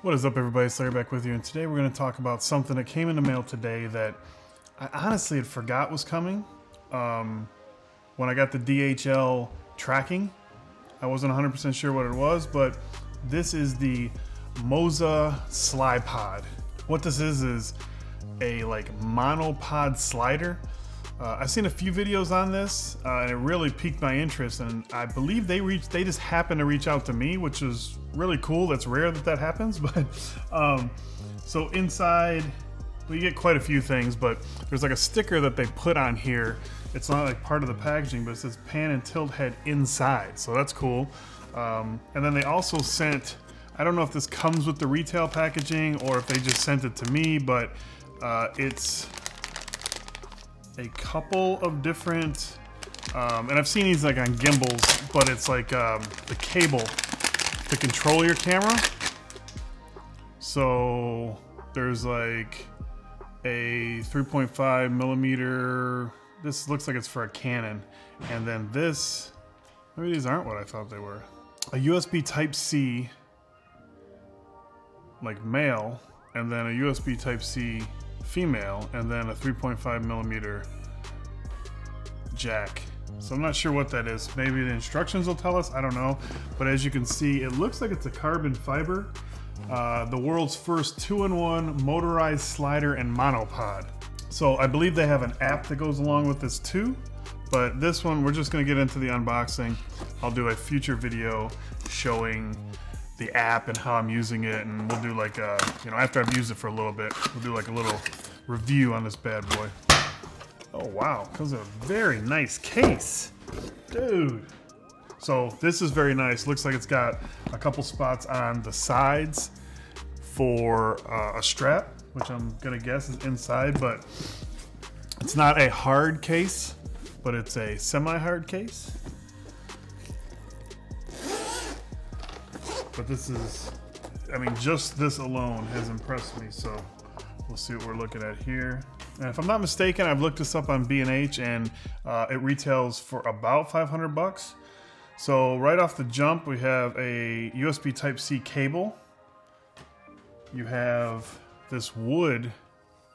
What is up, everybody? It's Larry back with you, and today we're going to talk about something that came in the mail today that I honestly had forgot was coming. When I got the DHL tracking, I wasn't 100% sure what it was, but this is the Moza Slypod. What this is a monopod slider. I've seen a few videos on this, and it really piqued my interest. And I believe they just happened to reach out to me, which is really cool. That's rare that happens. But so inside, we get quite a few things. But there's like a sticker that they put on here. It's not like part of the packaging, but it says pan and tilt head inside. So that's cool. And then they also sent, I don't know if this comes with the retail packaging or if they just sent it to me, but it's a couple of different, and I've seen these like on gimbals, but it's like the cable to control your camera. So there's like a 3.5 millimeter, this looks like it's for a Canon, and then this, maybe these aren't what I thought they were. A USB Type-C, like male, and then a USB Type-C female, and then a 3.5 millimeter jack. So I'm not sure what that is. Maybe the instructions will tell us, I don't know. But as you can see, it looks like it's a carbon fiber. The world's first 2-in-1 motorized slider and monopod. So I believe they have an app that goes along with this too. But this one, we're just gonna get into the unboxing. I'll do a future video showing the app and how I'm using it, and we'll do like a, you know, after I've used it for a little bit, we'll do like a little review on this bad boy. Oh wow, comes in a very nice case, dude. So this is very nice. Looks like it's got a couple spots on the sides for a strap, which I'm gonna guess is inside, but it's not a hard case, but it's a semi-hard case. But this is, I mean, just this alone has impressed me, so we'll see what we're looking at here. And if I'm not mistaken, I've looked this up on B&H, and it retails for about 500 bucks. So right off the jump, we have a USB Type-C cable. You have this wood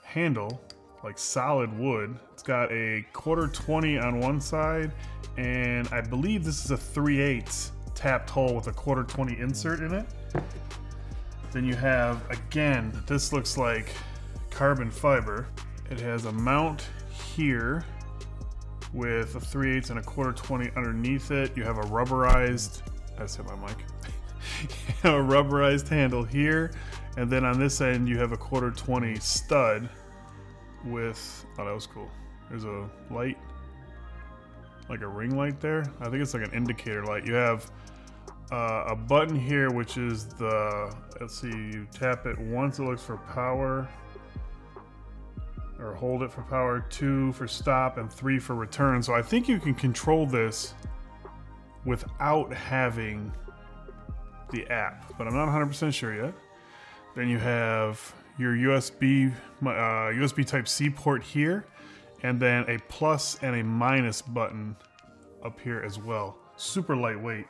handle, like solid wood. It's got a 1/4-20 on one side, and I believe this is a 3/8 tapped hole with a 1/4-20 insert in it. Then you have, again, this looks like carbon fiber. It has a mount here with a 3/8 and a 1/4-20 underneath it. You have a rubberized, I just hit my mic. You have a rubberized handle here, and then on this end you have a 1/4-20 stud with, oh, that was cool. There's a light, like a ring light there. I think it's like an indicator light. You have a button here, which is the, let's see, you tap it once, it looks for power, or hold it for power, 2 for stop, and 3 for return. So I think you can control this without having the app, but I'm not 100% sure yet. Then you have your USB Type-C port here, and then a plus and a minus button up here as well. Super lightweight.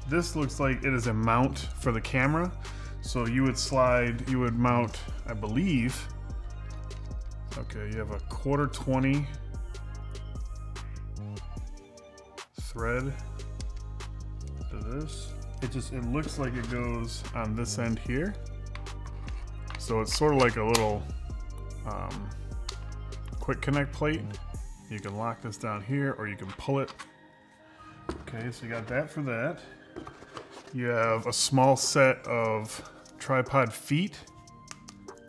This looks like it is a mount for the camera. So you would mount, I believe, okay, you have a 1/4-20 thread to this. It looks like it goes on this end here. So it's sort of like a little quick connect plate. You can lock this down here, or you can pull it. Okay, so you got that for that. You have a small set of tripod feet,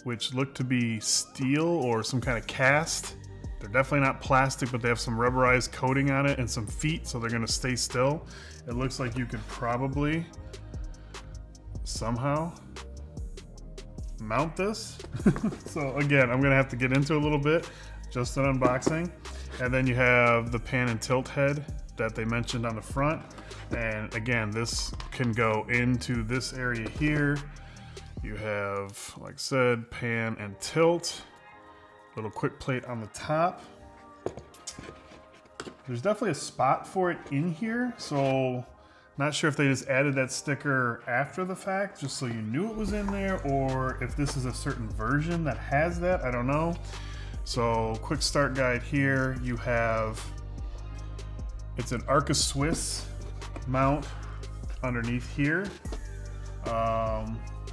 which look to be steel or some kind of cast. They're definitely not plastic, but they have some rubberized coating on it and some feet, so they're gonna stay still. It looks like you could probably somehow mount this. So again, I'm gonna have to get into a little bit, just an unboxing. And then you have the pan and tilt head that they mentioned on the front. And again, this can go into this area here. You have, like I said, pan and tilt. Little quick plate on the top. There's definitely a spot for it in here, so Not sure if they just added that sticker after the fact, just so you knew it was in there, or if this is a certain version that has that, I don't know. So quick start guide here, you have, it's an Arca Swiss mount underneath here.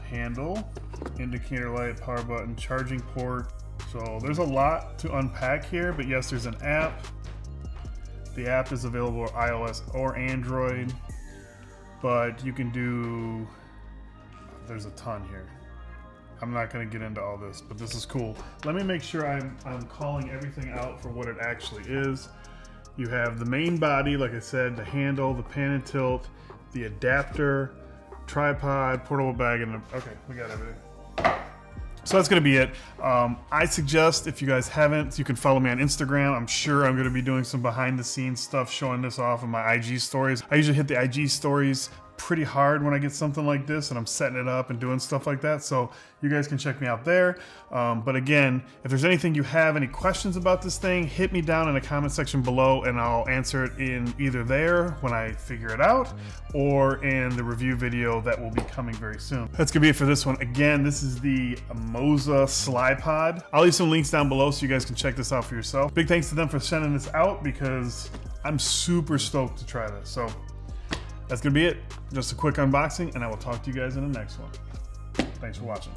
Handle, indicator light, power button, charging port. So there's a lot to unpack here, but yes, there's an app. The app is available on iOS or Android, but you can do, there's a ton here. I'm not gonna get into all this, but this is cool. Let me make sure I'm calling everything out for what it actually is. You have the main body, like I said, the handle, the pan and tilt, the adapter, tripod, portable bag, and okay, we got everything. So that's gonna be it. I suggest, if you guys haven't, you can follow me on Instagram. I'm sure I'm gonna be doing some behind the scenes stuff, showing this off in my IG stories. I usually hit the IG stories pretty hard when I get something like this and I'm setting it up and doing stuff like that, so you guys can check me out there. But again, if there's anything you have, any questions about this thing, hit me down in the comment section below and I'll answer it in either there when I figure it out or in the review video that will be coming very soon. That's gonna be it for this one. Again, this is the Moza Slypod. I'll leave some links down below so you guys can check this out for yourself. Big thanks to them for sending this out because I'm super stoked to try this. So that's gonna be it. Just a quick unboxing, and I will talk to you guys in the next one. Thanks for watching.